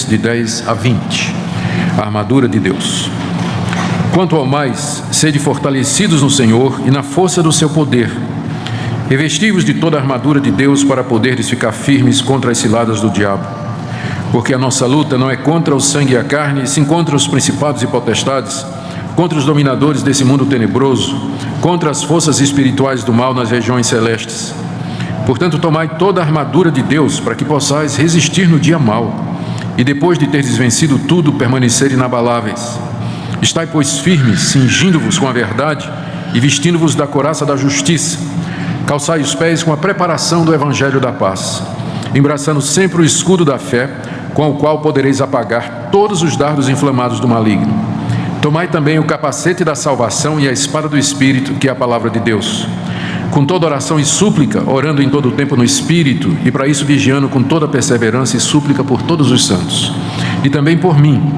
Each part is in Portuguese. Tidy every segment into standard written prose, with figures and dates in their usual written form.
de 10 a 20. A armadura de Deus. Quanto ao mais, sede fortalecidos no Senhor e na força do seu poder. Revesti-vos de toda a armadura de Deus para poderes ficar firmes contra as ciladas do diabo. Porque a nossa luta não é contra o sangue e a carne, sim contra os principados e potestades, contra os dominadores desse mundo tenebroso, contra as forças espirituais do mal nas regiões celestes. Portanto, tomai toda a armadura de Deus, para que possais resistir no dia mau, e depois de teres vencido tudo, permanecer inabaláveis. Estai, pois, firmes, cingindo-vos com a verdade e vestindo-vos da couraça da justiça. Calçai os pés com a preparação do evangelho da paz, embraçando sempre o escudo da fé, com o qual podereis apagar todos os dardos inflamados do maligno. Tomai também o capacete da salvação e a espada do Espírito, que é a palavra de Deus. Com toda oração e súplica, orando em todo o tempo no Espírito, e para isso vigiando com toda perseverança e súplica por todos os santos. E também por mim,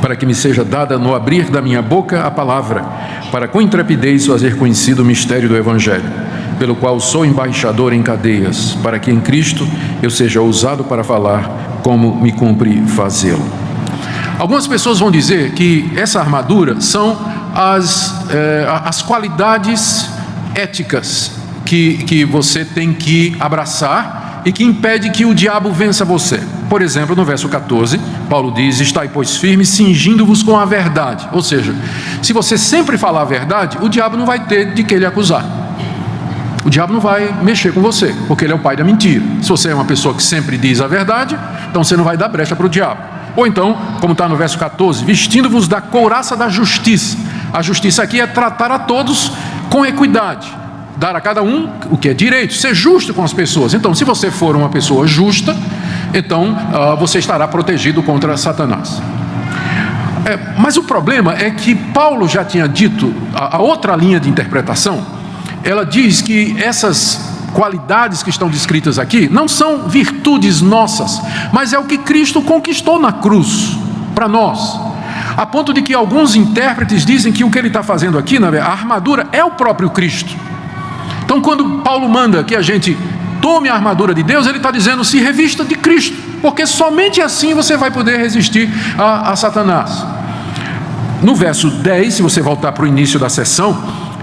para que me seja dada no abrir da minha boca a palavra, para com intrepidez fazer conhecido o mistério do Evangelho, pelo qual sou embaixador em cadeias, para que em Cristo eu seja ousado para falar como me cumpre fazê-lo. Algumas pessoas vão dizer que essa armadura são as qualidades éticas que você tem que abraçar e que impede que o diabo vença você. Por exemplo, no verso 14, Paulo diz: estai, pois, firmes, cingindo-vos com a verdade. Ou seja, se você sempre falar a verdade, o diabo não vai ter de que lhe acusar. O diabo não vai mexer com você, porque ele é o pai da mentira. Se você é uma pessoa que sempre diz a verdade, então você não vai dar brecha para o diabo. Ou então, como está no verso 14, vestindo-vos da couraça da justiça. A justiça aqui é tratar a todos com equidade, dar a cada um o que é direito, ser justo com as pessoas. Então, se você for uma pessoa justa, então você estará protegido contra Satanás. Mas o problema é que Paulo já tinha dito, a outra linha de interpretação, ela diz que essas qualidades que estão descritas aqui não são virtudes nossas, mas é o que Cristo conquistou na cruz para nós, a ponto de que alguns intérpretes dizem que o que ele está fazendo aqui, a armadura, é o próprio Cristo. Então, quando Paulo manda que a gente tome a armadura de Deus, ele está dizendo: se revista de Cristo, porque somente assim você vai poder resistir a Satanás. No verso 10, se você voltar para o início da sessão,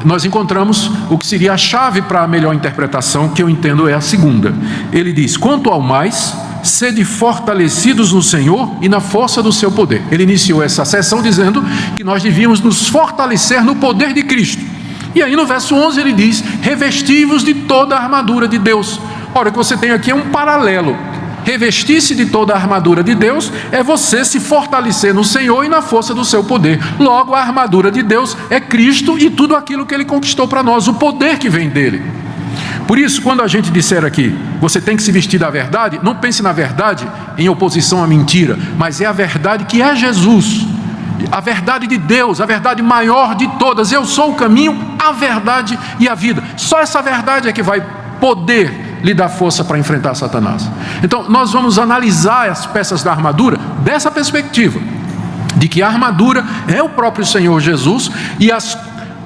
nós encontramos o que seria a chave para a melhor interpretação, que eu entendo é a segunda. Ele diz: quanto ao mais, sede fortalecidos no Senhor e na força do seu poder. Ele iniciou essa sessão dizendo que nós devíamos nos fortalecer no poder de Cristo. E aí no verso 11 ele diz: revesti-vos de toda a armadura de Deus. Ora, o que você tem aqui é um paralelo. Revestir-se de toda a armadura de Deus é você se fortalecer no Senhor e na força do seu poder. Logo, a armadura de Deus é Cristo e tudo aquilo que Ele conquistou para nós, o poder que vem dEle. Por isso, quando a gente disser aqui, você tem que se vestir da verdade, não pense na verdade em oposição à mentira, mas é a verdade que é Jesus, a verdade de Deus, a verdade maior de todas. Eu sou o caminho, a verdade e a vida. Só essa verdade é que vai poder lhe dar força para enfrentar Satanás. Então, nós vamos analisar as peças da armadura dessa perspectiva, de que a armadura é o próprio Senhor Jesus e as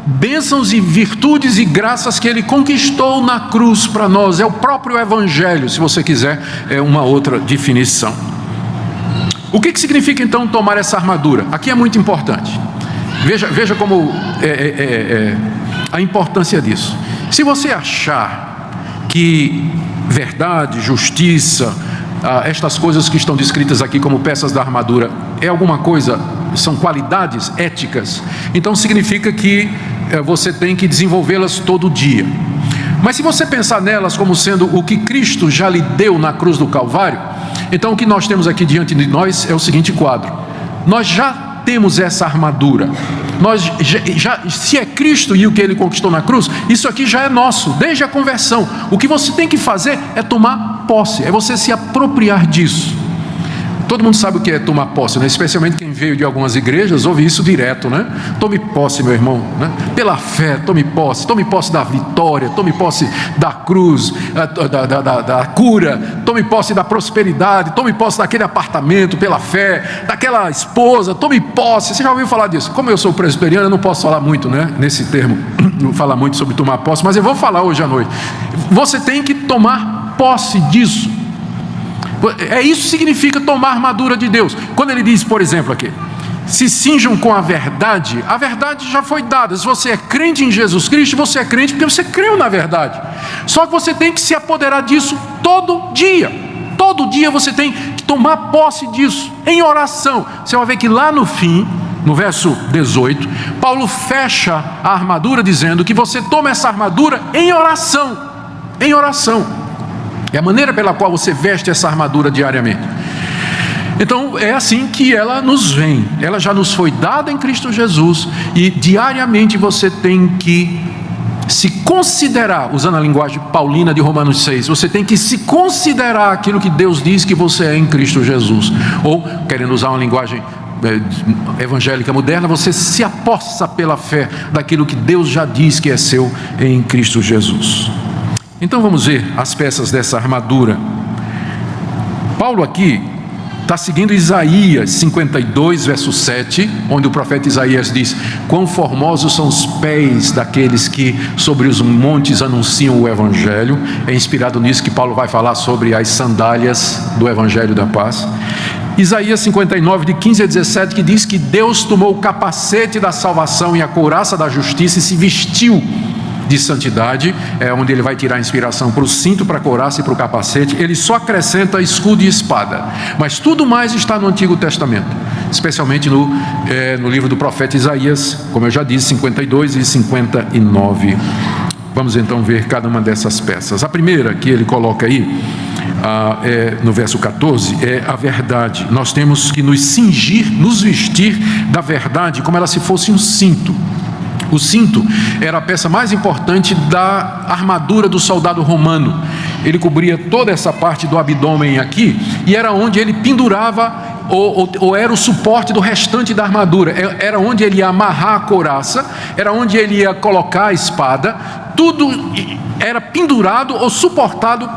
bênçãos e virtudes e graças que Ele conquistou na cruz para nós. É o próprio Evangelho, se você quiser uma outra definição. O que significa então tomar essa armadura? Aqui é muito importante. Veja como a importância disso. Se você achar que verdade, justiça, estas coisas que estão descritas aqui como peças da armadura é alguma coisa, são qualidades éticas, então significa que você tem que desenvolvê-las todo dia. Mas se você pensar nelas como sendo o que Cristo já lhe deu na cruz do Calvário, então o que nós temos aqui diante de nós é o seguinte quadro: nós já temos essa armadura. Nós se é Cristo e o que Ele conquistou na cruz, isso aqui já é nosso, desde a conversão. O que você tem que fazer é tomar posse, é você se apropriar disso. Todo mundo sabe o que é tomar posse, né? Especialmente quem veio de algumas igrejas, ouve isso direto, né? Tome posse, meu irmão, né? Pela fé, tome posse da vitória, tome posse da cruz, da cura, tome posse da prosperidade, tome posse daquele apartamento pela fé, daquela esposa, tome posse. Você já ouviu falar disso? Como eu sou presbiteriano, eu não posso falar muito, né? Nesse termo, não falar muito sobre tomar posse, mas eu vou falar hoje à noite. Você tem que tomar posse disso. Isso significa tomar a armadura de Deus. Quando ele diz, por exemplo, aqui, se cinjam com a verdade já foi dada. Se você é crente em Jesus Cristo, você é crente porque você creu na verdade. Só que você tem que se apoderar disso todo dia. Todo dia você tem que tomar posse disso, em oração. Você vai ver que lá no fim, no verso 18, Paulo fecha a armadura dizendo que você toma essa armadura em oração. Em oração. É a maneira pela qual você veste essa armadura diariamente. Então é assim que ela nos vem. Ela já nos foi dada em Cristo Jesus, e diariamente você tem que se considerar, usando a linguagem paulina de Romanos 6, você tem que se considerar aquilo que Deus diz que você é em Cristo Jesus. Ou, querendo usar uma linguagem evangélica moderna, você se apossa pela fé daquilo que Deus já diz que é seu em Cristo Jesus. Então vamos ver as peças dessa armadura. Paulo aqui está seguindo Isaías 52, verso 7, onde o profeta Isaías diz: quão formosos são os pés daqueles que sobre os montes anunciam o Evangelho. É inspirado nisso que Paulo vai falar sobre as sandálias do Evangelho da paz. Isaías 59, de 15 a 17, que diz que Deus tomou o capacete da salvação e a couraça da justiça e se vestiu de santidade, é onde ele vai tirar a inspiração para o cinto, para a couraça e para o capacete. Ele só acrescenta escudo e espada, mas tudo mais está no Antigo Testamento, especialmente no livro do profeta Isaías, como eu já disse, 52 e 59. Vamos então ver cada uma dessas peças. A primeira que ele coloca aí, no verso 14, é a verdade. Nós temos que nos cingir, nos vestir da verdade como ela se fosse um cinto. O cinto era a peça mais importante da armadura do soldado romano. Ele cobria toda essa parte do abdômen aqui, e era onde ele pendurava, ou era o suporte do restante da armadura. Era onde ele ia amarrar a couraça, era onde ele ia colocar a espada. Tudo era pendurado ou suportado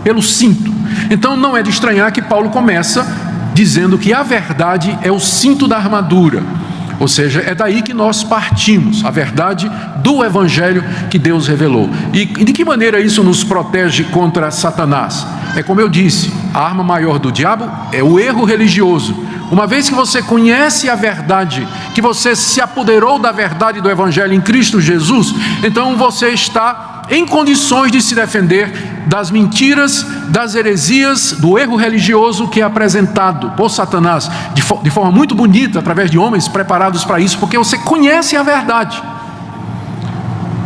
pelo cinto. Então não é de estranhar que Paulo começa dizendo que a verdade é o cinto da armadura. Ou seja, é daí que nós partimos, a verdade do Evangelho que Deus revelou. E de que maneira isso nos protege contra Satanás? É como eu disse, a arma maior do diabo é o erro religioso. Uma vez que você conhece a verdade, que você se apoderou da verdade do Evangelho em Cristo Jesus, então você está em condições de se defender das mentiras, das heresias, do erro religioso que é apresentado por Satanás de forma muito bonita, através de homens preparados para isso, porque você conhece a verdade.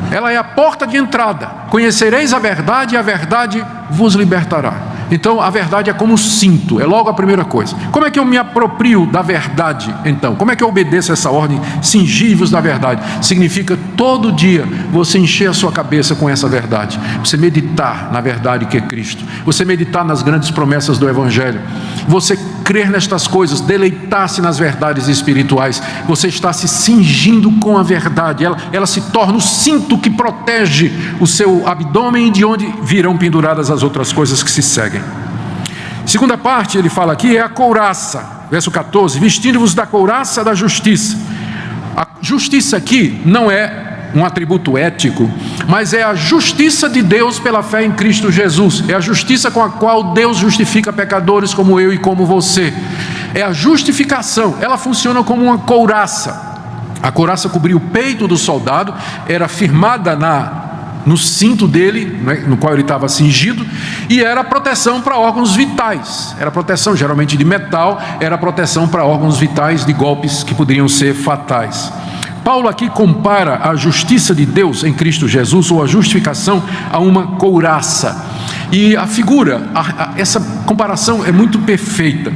Ela é a porta de entrada. Conhecereis a verdade e a verdade vos libertará. Então a verdade é como cinto, é logo a primeira coisa. Como é que eu me aproprio da verdade então? Como é que eu obedeço essa ordem? Cingivos da verdade. Significa todo dia você encher a sua cabeça com essa verdade. Você meditar na verdade que é Cristo. Você meditar nas grandes promessas do Evangelho. Você crer nestas coisas, deleitar-se nas verdades espirituais. Você está se cingindo com a verdade. Ela se torna o cinto que protege o seu abdômen e de onde virão penduradas as outras coisas que se seguem. Segunda parte, ele fala aqui, é a couraça. Verso 14, vestindo-vos da couraça da justiça. A justiça aqui não é um atributo ético, mas é a justiça de Deus pela fé em Cristo Jesus. É a justiça com a qual Deus justifica pecadores como eu e como você. É a justificação. Ela funciona como uma couraça. A couraça cobria o peito do soldado, era firmada no cinto dele, né, no qual ele estava cingido, e era proteção para órgãos vitais. Era proteção geralmente de metal, era proteção para órgãos vitais de golpes que poderiam ser fatais. Paulo aqui compara a justiça de Deus em Cristo Jesus, ou a justificação, a uma couraça. E a figura, essa comparação é muito perfeita.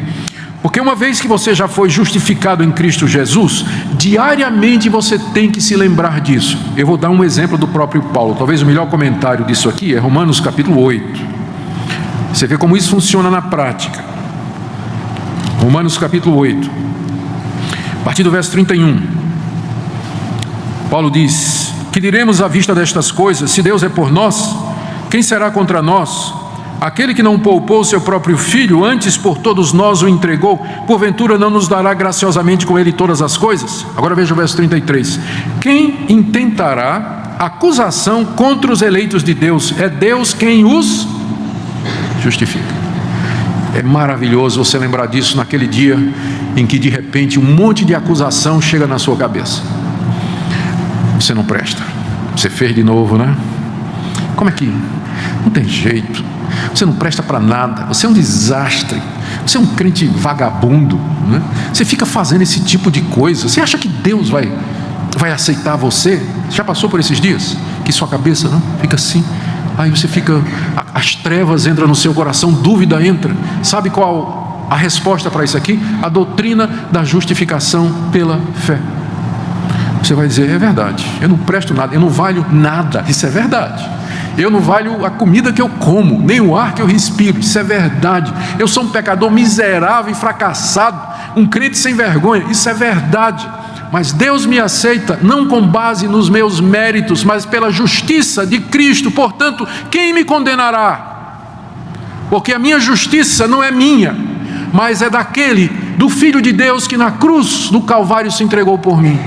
Porque uma vez que você já foi justificado em Cristo Jesus, diariamente você tem que se lembrar disso. Eu vou dar um exemplo do próprio Paulo. Talvez o melhor comentário disso aqui é Romanos capítulo 8. Você vê como isso funciona na prática. Romanos capítulo 8, a partir do verso 31. Paulo diz: que diremos à vista destas coisas? Se Deus é por nós, quem será contra nós? Aquele que não poupou seu próprio filho, antes por todos nós o entregou, porventura não nos dará graciosamente com ele todas as coisas? Agora veja o verso 33. Quem intentará acusação contra os eleitos de Deus? É Deus quem os justifica. É maravilhoso você lembrar disso naquele dia em que de repente um monte de acusação chega na sua cabeça. Você não presta, você fez de novo, né? Como é que? Não tem jeito, você não presta para nada, você é um desastre, você é um crente vagabundo, né? Você fica fazendo esse tipo de coisa, você acha que Deus vai aceitar você? Já passou por esses dias? Que sua cabeça não fica assim, aí você fica, as trevas entram no seu coração, dúvida entra. Sabe qual a resposta para isso aqui? A doutrina da justificação pela fé. Você vai dizer, é verdade, eu não presto nada, eu não valho nada, isso é verdade. Eu não valho a comida que eu como, nem o ar que eu respiro, isso é verdade. Eu sou um pecador miserável e fracassado, um crente sem vergonha, isso é verdade. Mas Deus me aceita não com base nos meus méritos, mas pela justiça de Cristo. Portanto, quem me condenará? Porque a minha justiça não é minha, mas é do Filho de Deus que na cruz do Calvário se entregou por mim,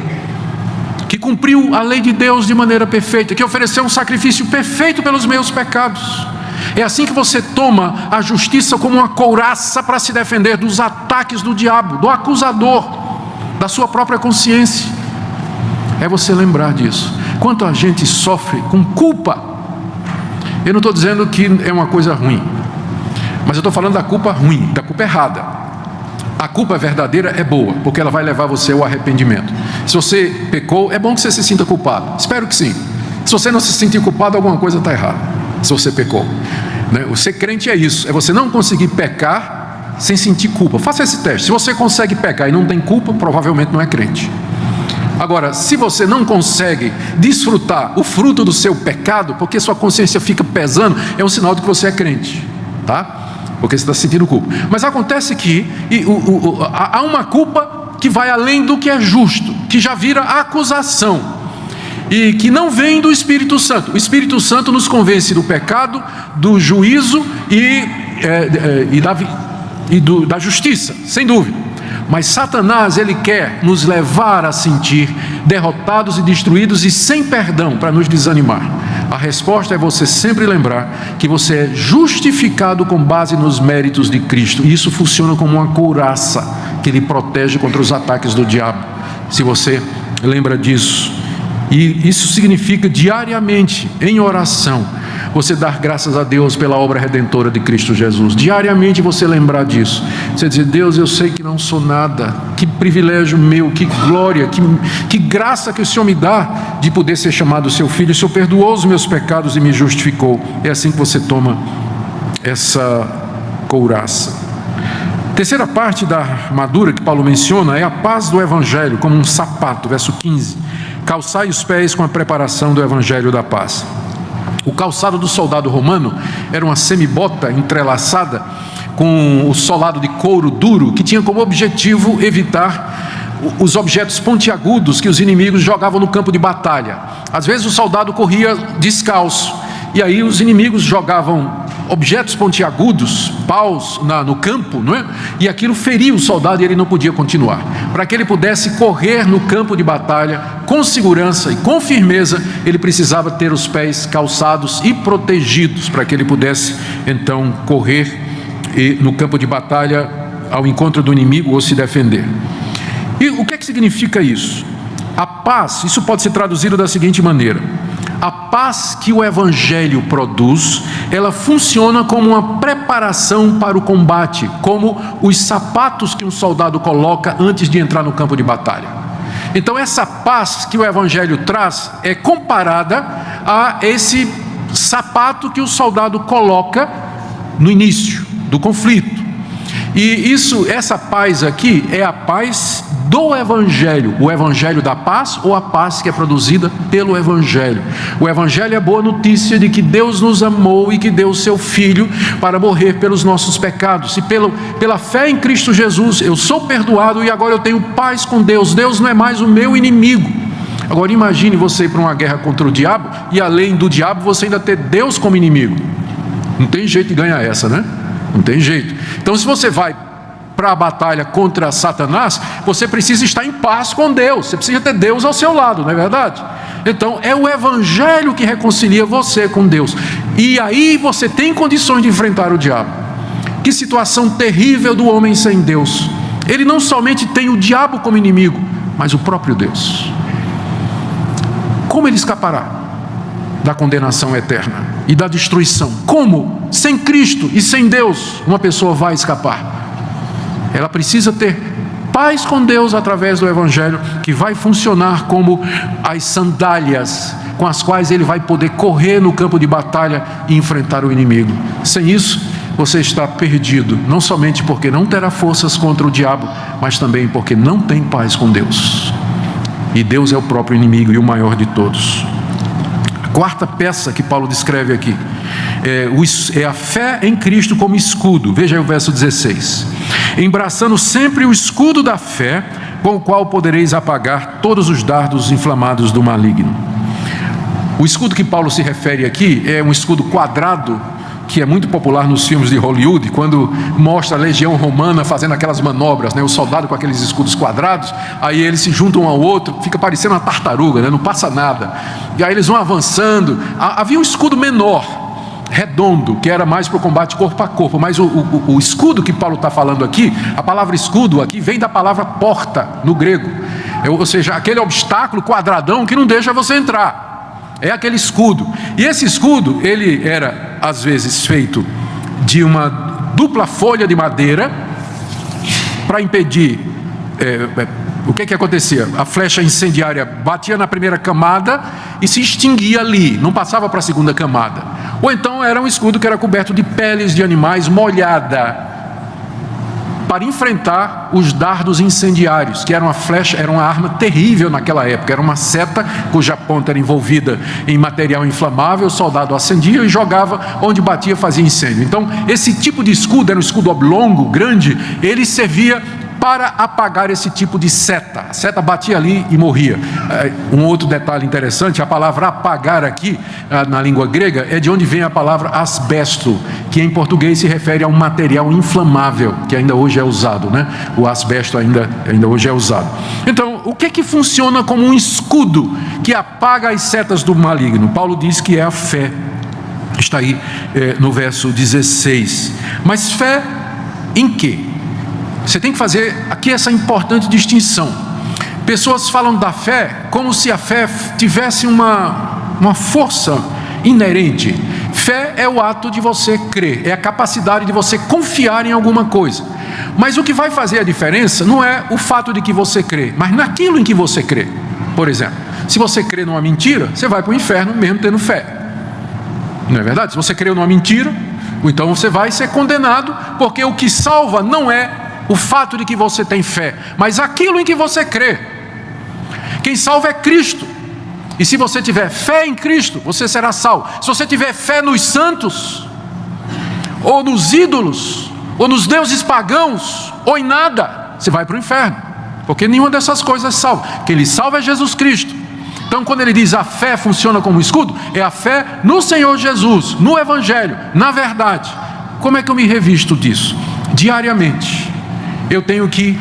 que cumpriu a lei de Deus de maneira perfeita, que ofereceu um sacrifício perfeito pelos meus pecados. É assim que você toma a justiça como uma couraça para se defender dos ataques do diabo, do acusador, da sua própria consciência. É você lembrar disso. Quanto a gente sofre com culpa. Eu não estou dizendo que é uma coisa ruim, mas eu estou falando da culpa ruim, da culpa errada. A culpa verdadeira é boa, porque ela vai levar você ao arrependimento. Se você pecou, é bom que você se sinta culpado. Espero que sim. Se você não se sentir culpado, alguma coisa está errada. Se você pecou, né? O ser crente é isso, é você não conseguir pecar sem sentir culpa. Faça esse teste. Se você consegue pecar e não tem culpa, provavelmente não é crente. Agora, se você não consegue desfrutar o fruto do seu pecado, porque sua consciência fica pesando, é um sinal de que você é crente, tá? Porque você está sentindo culpa. Mas acontece que há uma culpa que vai além do que é justo, que já vira acusação, e que não vem do Espírito Santo. O Espírito Santo nos convence do pecado, do juízo da justiça, sem dúvida. Mas Satanás, ele quer nos levar a sentir derrotados e destruídos e sem perdão, para nos desanimar. A resposta é você sempre lembrar que você é justificado com base nos méritos de Cristo. E isso funciona como uma couraça que lhe protege contra os ataques do diabo, se você lembra disso. E isso significa diariamente, em oração, você dar graças a Deus pela obra redentora de Cristo Jesus. Diariamente você lembrar disso. Você dizer, Deus, eu sei que não sou nada. Que privilégio meu, que glória, que graça que o Senhor me dá de poder ser chamado seu filho. O Senhor perdoou os meus pecados e me justificou. É assim que você toma essa couraça. Terceira parte da armadura que Paulo menciona é a paz do Evangelho, como um sapato, verso 15. Calçai os pés com a preparação do Evangelho da paz. O calçado do soldado romano era uma semibota entrelaçada com o solado de couro duro, que tinha como objetivo evitar os objetos pontiagudos que os inimigos jogavam no campo de batalha. Às vezes o soldado corria descalço, e aí os inimigos jogavam objetos pontiagudos, paus no campo, não é? E aquilo feria o soldado e ele não podia continuar. Para que ele pudesse correr no campo de batalha com segurança e com firmeza, ele precisava ter os pés calçados e protegidos, para que ele pudesse então correr no campo de batalha ao encontro do inimigo ou se defender. E o que é que significa isso? A paz, isso pode ser traduzido da seguinte maneira: a paz que o Evangelho produz, ela funciona como uma preparação para o combate, como os sapatos que um soldado coloca antes de entrar no campo de batalha. Então essa paz que o Evangelho traz é comparada a esse sapato que o soldado coloca no início do conflito. E essa paz aqui é a paz do Evangelho, o Evangelho da paz ou a paz que é produzida pelo Evangelho. O Evangelho é a boa notícia de que Deus nos amou e que deu o seu Filho para morrer pelos nossos pecados. E pela fé em Cristo Jesus, eu sou perdoado e agora eu tenho paz com Deus. Deus não é mais o meu inimigo. Agora imagine você ir para uma guerra contra o diabo e além do diabo você ainda ter Deus como inimigo. Não tem jeito de ganhar essa, né? Não tem jeito. Então se você vai para a batalha contra Satanás, você precisa estar em paz com Deus, você precisa ter Deus ao seu lado, não é verdade? Então é o Evangelho que reconcilia você com Deus, e aí você tem condições de enfrentar o diabo. Que situação terrível do homem sem Deus. Ele não somente tem o diabo como inimigo, mas o próprio Deus. Como ele escapará da condenação eterna e da destruição? Como? Sem Cristo e sem Deus, uma pessoa vai escapar. Ela precisa ter paz com Deus através do Evangelho, que vai funcionar como as sandálias com as quais ele vai poder correr no campo de batalha e enfrentar o inimigo. Sem isso, você está perdido, não somente porque não terá forças contra o diabo, mas também porque não tem paz com Deus. E Deus é o próprio inimigo e o maior de todos. A quarta peça que Paulo descreve aqui é a fé em Cristo como escudo. Veja aí o verso 16. Embraçando sempre o escudo da fé, com o qual podereis apagar todos os dardos inflamados do maligno. O escudo que Paulo se refere aqui é um escudo quadrado, que é muito popular nos filmes de Hollywood, quando mostra a legião romana fazendo aquelas manobras, né? O soldado com aqueles escudos quadrados, aí eles se juntam um ao outro, fica parecendo uma tartaruga, né? Não passa nada, e aí eles vão avançando. Havia um escudo menor, redondo, que era mais para o combate corpo a corpo, mas o escudo que Paulo está falando aqui, a palavra escudo aqui vem da palavra porta no grego, ou seja, aquele obstáculo quadradão que não deixa você entrar. É aquele escudo. E esse escudo, ele era às vezes feito de uma dupla folha de madeira para impedir. O que acontecia? A flecha incendiária batia na primeira camada e se extinguia ali, não passava para a segunda camada. Ou então era um escudo que era coberto de peles de animais molhada, para enfrentar os dardos incendiários, que era uma arma terrível naquela época. Era uma seta cuja ponta era envolvida em material inflamável. O soldado acendia e jogava, onde batia fazia incêndio. Então esse tipo de escudo, era um escudo oblongo, grande, ele servia para apagar esse tipo de seta. A seta batia ali e morria. Um outro detalhe interessante, a palavra apagar aqui, na língua grega, é de onde vem a palavra asbesto, que em português se refere a um material inflamável, que ainda hoje é usado, né? O asbesto ainda hoje é usado. Então, o que funciona como um escudo que apaga as setas do maligno? Paulo diz que é a fé. Está aí no verso 16. Mas fé em quê? Você tem que fazer aqui essa importante distinção. Pessoas falam da fé como se a fé tivesse uma força inerente. Fé é o ato de você crer, é a capacidade de você confiar em alguma coisa. Mas o que vai fazer a diferença não é o fato de que você crê, mas naquilo em que você crê. Por exemplo, se você crê numa mentira, você vai para o inferno mesmo tendo fé. Não é verdade? Se você crê numa mentira, então você vai ser condenado, porque o que salva não é o fato de que você tem fé, mas aquilo em que você crê. Quem salva é Cristo. E se você tiver fé em Cristo, você será salvo. Se você tiver fé nos santos, ou nos ídolos, ou nos deuses pagãos, ou em nada, você vai para o inferno, porque nenhuma dessas coisas salva. Quem lhe salva é Jesus Cristo. Então quando ele diz a fé funciona como escudo, é a fé no Senhor Jesus, no Evangelho, na verdade. Como é que eu me revisto disso? Diariamente eu tenho que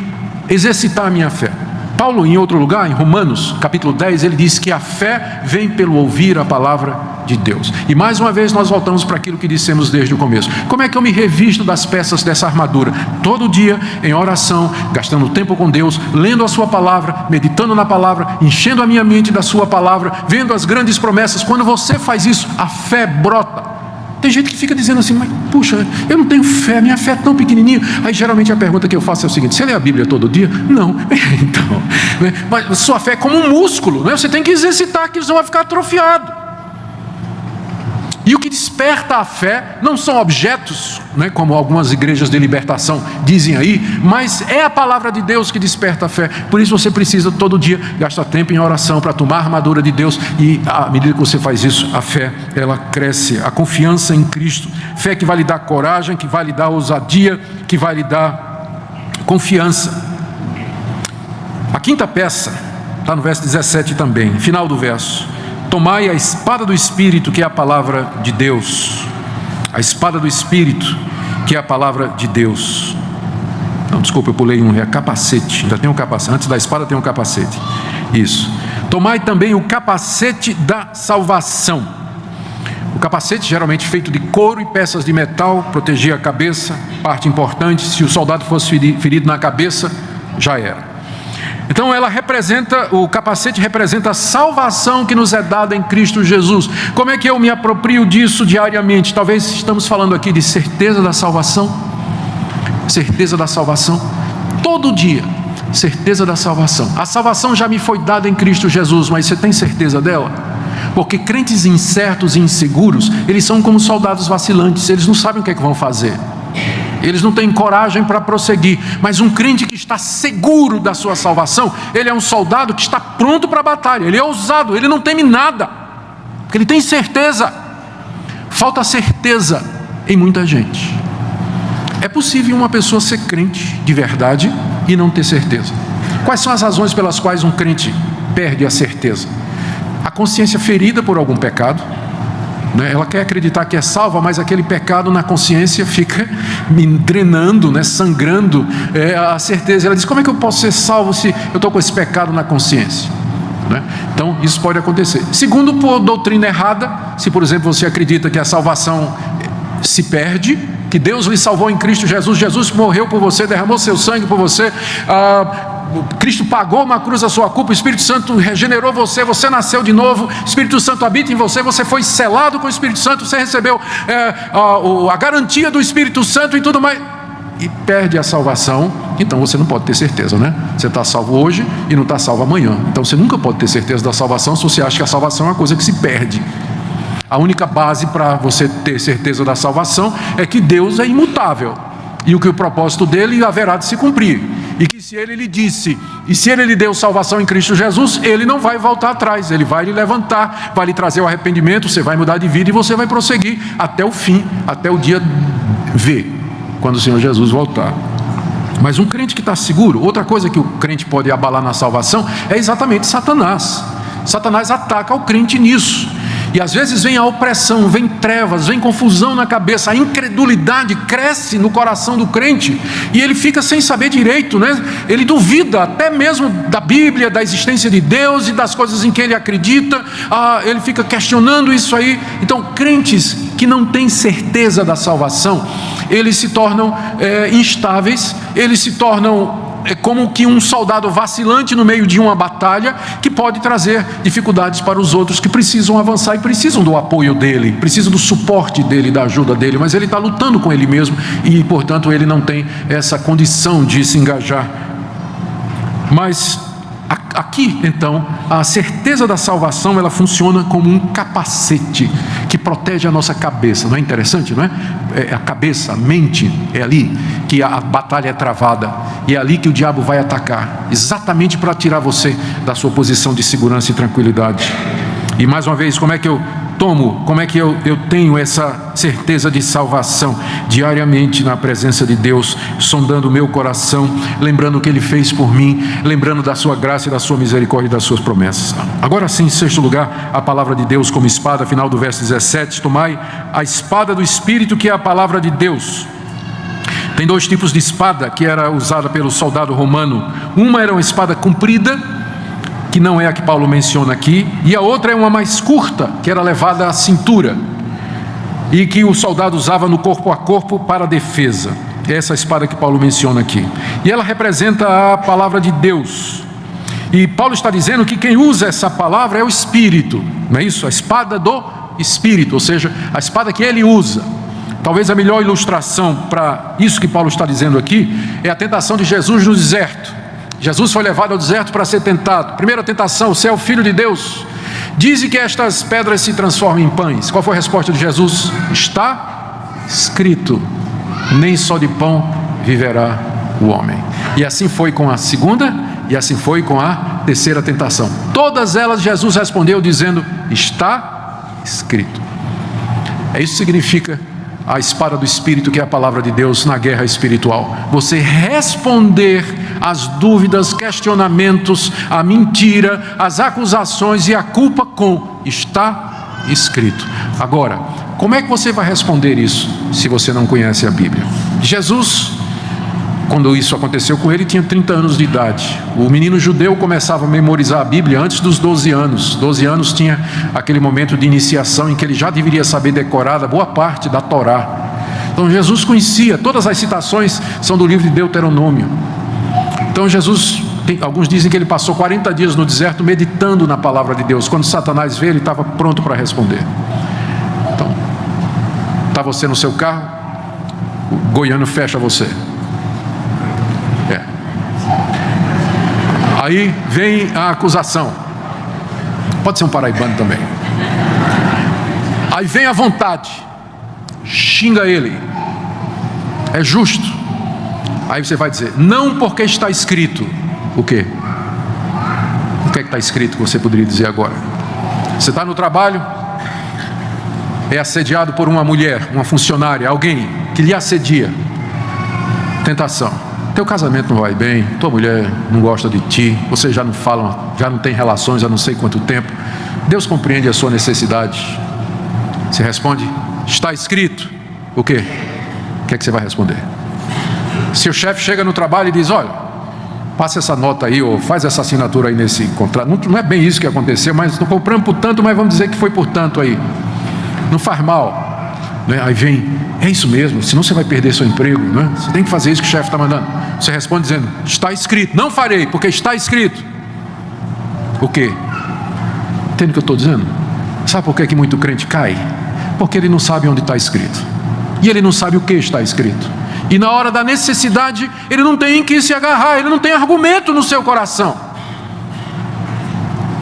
exercitar a minha fé. Paulo, em outro lugar, em Romanos, capítulo 10, ele diz que a fé vem pelo ouvir a palavra de Deus. E mais uma vez nós voltamos para aquilo que dissemos desde o começo. Como é que eu me revisto das peças dessa armadura? Todo dia, em oração, gastando tempo com Deus, lendo a sua palavra, meditando na palavra, enchendo a minha mente da sua palavra, vendo as grandes promessas. Quando você faz isso, a fé brota. Tem gente que fica dizendo assim, mas puxa, eu não tenho fé, minha fé é tão pequenininha. Aí geralmente a pergunta que eu faço é o seguinte: você lê a Bíblia todo dia? Não. Então, né? Mas sua fé é como um músculo, né? Você tem que exercitar, que senão vai ficar atrofiado. E o que desperta a fé não são objetos, né, como algumas igrejas de libertação dizem aí, mas é a palavra de Deus que desperta a fé. Por isso você precisa todo dia gastar tempo em oração para tomar a armadura de Deus, e à medida que você faz isso, a fé, ela cresce, a confiança em Cristo. Fé que vai lhe dar coragem, que vai lhe dar ousadia, que vai lhe dar confiança. A quinta peça está no verso 17 também, final do verso. Tomai a espada do Espírito, que é a palavra de Deus. A espada do Espírito, que é a palavra de Deus. Não, desculpa, eu pulei um, é capacete. Ainda tem um capacete, antes da espada tem um capacete. Isso. Tomai também o capacete da salvação. O capacete, geralmente feito de couro e peças de metal, protegia a cabeça, parte importante. Se o soldado fosse ferido na cabeça, já era. Então o capacete representa a salvação que nos é dada em Cristo Jesus. Como é que eu me aproprio disso diariamente? Talvez estamos falando aqui de certeza da salvação. Certeza da salvação. Todo dia, certeza da salvação. A salvação já me foi dada em Cristo Jesus, mas você tem certeza dela? Porque crentes incertos e inseguros, eles são como soldados vacilantes, eles não sabem o que é que vão fazer. Eles não têm coragem para prosseguir. Mas um crente que está seguro da sua salvação, ele é um soldado que está pronto para a batalha. Ele é ousado, ele não teme nada, porque ele tem certeza. Falta certeza em muita gente. É possível uma pessoa ser crente de verdade e não ter certeza. Quais são as razões pelas quais um crente perde a certeza? A consciência ferida por algum pecado. Ela quer acreditar que é salva, mas aquele pecado na consciência fica me drenando, sangrando a certeza. Ela diz: como é que eu posso ser salvo se eu estou com esse pecado na consciência? Então isso pode acontecer. Segundo, por doutrina errada. Se por exemplo você acredita que a salvação se perde, que Deus lhe salvou em Cristo Jesus, Jesus morreu por você, derramou seu sangue por você, Cristo pagou uma cruz a sua culpa, o Espírito Santo regenerou você, você nasceu de novo, o Espírito Santo habita em você, você foi selado com o Espírito Santo, você recebeu a garantia do Espírito Santo e tudo mais, e perde a salvação. Então você não pode ter certeza, Você está salvo hoje e não está salvo amanhã. Então você nunca pode ter certeza da salvação se você acha que a salvação é uma coisa que se perde. A única base para você ter certeza da salvação é que Deus é imutável e o que o propósito dele haverá de se cumprir, e que se ele lhe disse, e se ele lhe deu salvação em Cristo Jesus, ele não vai voltar atrás, ele vai lhe levantar, vai lhe trazer o arrependimento, você vai mudar de vida e você vai prosseguir até o fim, até o dia V, quando o Senhor Jesus voltar. Mas um crente que está seguro, outra coisa que o crente pode abalar na salvação é exatamente Satanás. Satanás ataca o crente nisso. E às vezes vem a opressão, vem trevas, vem confusão na cabeça, a incredulidade cresce no coração do crente e ele fica sem saber direito, Ele duvida até mesmo da Bíblia, da existência de Deus e das coisas em que ele acredita. Ele fica questionando isso aí. Então, crentes que não têm certeza da salvação, eles se tornam instáveis, eles se tornam como que um soldado vacilante no meio de uma batalha, que pode trazer dificuldades para os outros que precisam avançar e precisam do apoio dele, precisam do suporte dele, da ajuda dele, mas ele está lutando com ele mesmo e portanto ele não tem essa condição de se engajar. Mas aqui então a certeza da salvação, ela funciona como um capacete que protege a nossa cabeça. Não é interessante, não é? A cabeça, a mente, é ali que a batalha é travada, e é ali que o diabo vai atacar, exatamente para tirar você da sua posição de segurança e tranquilidade. E mais uma vez, como é que eu tenho essa certeza de salvação? Diariamente na presença de Deus, sondando o meu coração, lembrando o que Ele fez por mim, lembrando da sua graça e da sua misericórdia e das suas promessas. Agora sim, em sexto lugar, a palavra de Deus como espada, final do verso 17, tomai a espada do Espírito, que é a palavra de Deus. Tem dois tipos de espada que era usada pelo soldado romano. Uma era uma espada comprida, que não é a que Paulo menciona aqui, e a outra é uma mais curta, que era levada à cintura, e que o soldado usava no corpo a corpo para a defesa. É essa espada que Paulo menciona aqui, e ela representa a palavra de Deus. E Paulo está dizendo que quem usa essa palavra é o Espírito, não é isso? A espada do Espírito, ou seja, a espada que ele usa. Talvez a melhor ilustração para isso que Paulo está dizendo aqui é a tentação de Jesus no deserto. Jesus foi levado ao deserto para ser tentado. Primeira tentação: você é o Filho de Deus, dize que estas pedras se transformem em pães. Qual foi a resposta de Jesus? Está escrito, nem só de pão viverá o homem. E assim foi com a segunda, e assim foi com a terceira tentação. Todas elas Jesus respondeu dizendo: está escrito. Isso significa a espada do Espírito, que é a palavra de Deus na guerra espiritual. Você responder às dúvidas, questionamentos, a mentira, as acusações e a culpa com está escrito. Agora, como é que você vai responder isso se você não conhece a Bíblia? Jesus Quando isso aconteceu com ele, tinha 30 anos de idade. O menino judeu começava a memorizar a Bíblia antes dos 12 anos. 12 anos tinha aquele momento de iniciação em que ele já deveria saber decorada boa parte da Torá. Então Jesus conhecia, todas as citações são do livro de Deuteronômio. Então Jesus, alguns dizem que ele passou 40 dias no deserto meditando na palavra de Deus. Quando Satanás veio, ele estava pronto para responder. Então, está você no seu carro, o goiano fecha você. Aí vem a acusação. Pode ser um paraibano também. Aí vem a vontade. Xinga ele. É justo. Aí você vai dizer, não porque está escrito. O quê? O que é que está escrito que você poderia dizer agora? Você está no trabalho, é assediado por uma mulher, uma funcionária, alguém que lhe assedia. Tentação. Teu casamento não vai bem, tua mulher não gosta de ti, vocês já não falam, já não tem relações há não sei quanto tempo. Deus compreende a sua necessidade. Você responde, está escrito. O quê? O que é que você vai responder? Se o chefe chega no trabalho e diz, olha, passa essa nota aí, ou faz essa assinatura aí nesse contrato. Não é bem isso que aconteceu, mas não compramos por tanto, mas vamos dizer que foi por tanto aí. Não faz mal. Aí vem, é isso mesmo, senão você vai perder seu emprego, não é? Você tem que fazer isso que o chefe está mandando. Você responde dizendo, está escrito. Não farei, porque está escrito. O quê? Entende o que eu estou dizendo? Sabe por que muito crente cai? Porque ele não sabe onde está escrito. E ele não sabe o que está escrito. E na hora da necessidade, ele não tem em que se agarrar, ele não tem argumento no seu coração.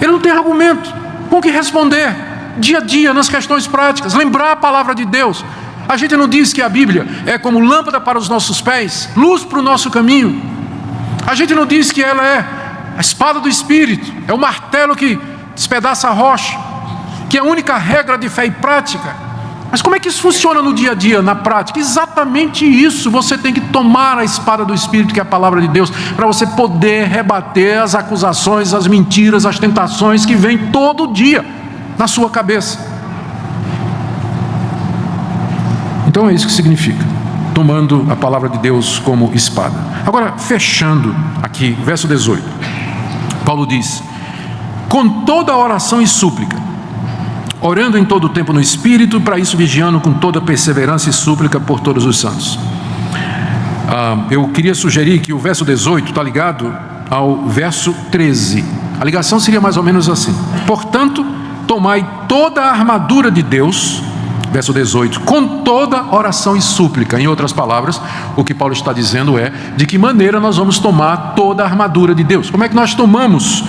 Ele não tem argumento com que responder. Dia a dia, nas questões práticas, lembrar a palavra de Deus. A gente não diz que a Bíblia é como lâmpada para os nossos pés, luz para o nosso caminho. A gente não diz que ela é a espada do Espírito, é o martelo que despedaça a rocha, que é a única regra de fé e prática. Mas como é que isso funciona no dia a dia, na prática? Exatamente isso, você tem que tomar a espada do Espírito, que é a palavra de Deus, para você poder rebater as acusações, as mentiras, as tentações que vêm todo dia na sua cabeça. Então é isso que significa, tomando a palavra de Deus como espada. Agora, fechando aqui, verso 18, Paulo diz, com toda oração e súplica, orando em todo o tempo no Espírito, para isso vigiando com toda perseverança e súplica por todos os santos. Eu queria sugerir que o verso 18 está ligado ao verso 13. A ligação seria mais ou menos assim: portanto, tomai toda a armadura de Deus, verso 18, com toda oração e súplica. Em outras palavras, o que Paulo está dizendo é de que maneira nós vamos tomar toda a armadura de Deus. Como é que nós tomamos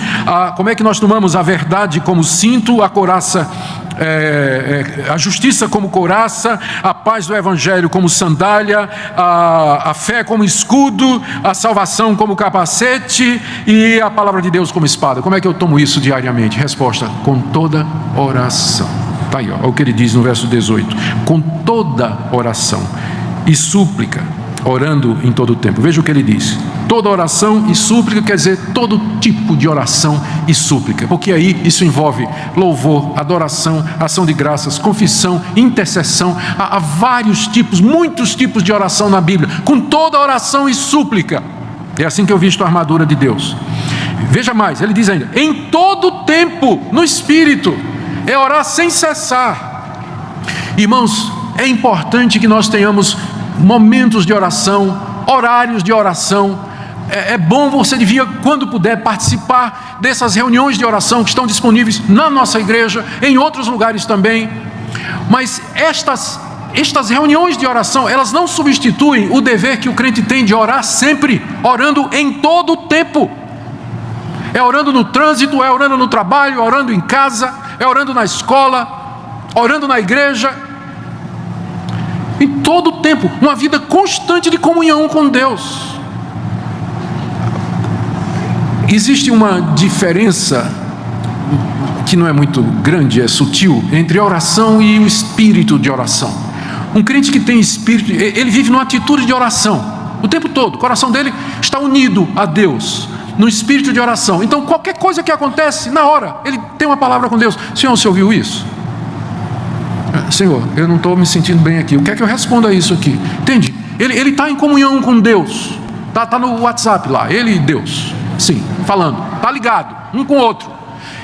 a verdade como cinto, a couraça, a justiça como couraça, a paz do Evangelho como sandália, a fé como escudo, a salvação como capacete e a palavra de Deus como espada. Como é que eu tomo isso diariamente? Resposta: com toda oração. Está aí, ó, o que ele diz no verso 18: com toda oração e súplica, orando em todo o tempo. Veja o que ele diz: toda oração e súplica quer dizer todo tipo de oração e súplica, porque aí isso envolve louvor, adoração, ação de graças, confissão, intercessão. Há vários tipos, muitos tipos de oração na Bíblia, com toda oração e súplica. É assim que eu visto a armadura de Deus. Veja mais, ele diz ainda: em todo tempo, no Espírito. É orar sem cessar. Irmãos, é importante que nós tenhamos momentos de oração, horários de oração. É bom, você devia, quando puder, participar dessas reuniões de oração que estão disponíveis na nossa igreja, em outros lugares também. Mas estas reuniões de oração, elas não substituem o dever que o crente tem de orar sempre, orando em todo o tempo. É orando no trânsito, é orando no trabalho, orando em casa, é orando na escola, orando na igreja. Em todo o tempo, uma vida constante de comunhão com Deus. Existe uma diferença que não é muito grande, é sutil, entre a oração e o espírito de oração. Um crente que tem espírito, ele vive numa atitude de oração o tempo todo. O coração dele está unido a Deus, no espírito de oração. Então qualquer coisa que acontece, na hora, ele tem uma palavra com Deus. Senhor, você ouviu isso? Senhor, eu não estou me sentindo bem aqui. O que é que eu respondo a isso aqui? Entende? Ele está em comunhão com Deus. Tá no WhatsApp lá, ele e Deus, sim, falando, tá ligado, um com o outro.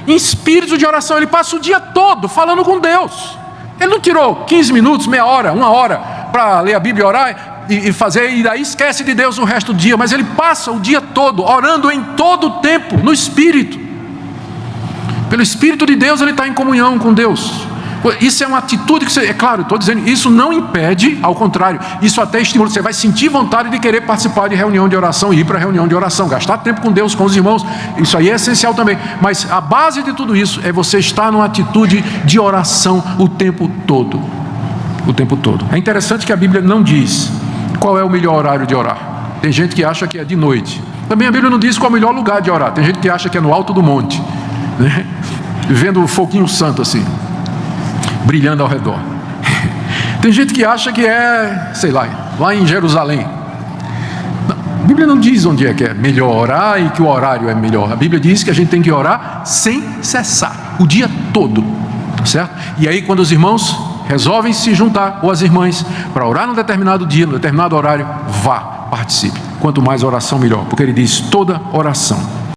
Em espírito de oração, ele passa o dia todo falando com Deus. Ele não tirou 15 minutos, meia hora, 1 hora para ler a Bíblia e orar e fazer, e daí esquece de Deus no resto do dia, mas ele passa o dia todo orando em todo o tempo, no Espírito. Pelo Espírito de Deus ele está em comunhão com Deus. Isso é uma atitude que você, é claro, estou dizendo, isso não impede, ao contrário, isso até estimula, você vai sentir vontade de querer participar de reunião de oração, ir para reunião de oração, gastar tempo com Deus, com os irmãos, isso aí é essencial também, mas a base de tudo isso é você estar numa atitude de oração o tempo todo, o tempo todo. É interessante que a Bíblia não diz qual é o melhor horário de orar. Tem gente que acha que é de noite, também a Bíblia não diz qual é o melhor lugar de orar, tem gente que acha que é no alto do monte, né? Vendo o foguinho santo assim, brilhando ao redor. Tem gente que acha que é, sei lá em Jerusalém. A Bíblia não diz onde é que é melhor orar e que o horário é melhor. A Bíblia diz que a gente tem que orar sem cessar, o dia todo, certo? E aí quando os irmãos resolvem se juntar, ou as irmãs, para orar num determinado dia, num determinado horário, vá, participe. Quanto mais oração, melhor, porque ele diz toda oração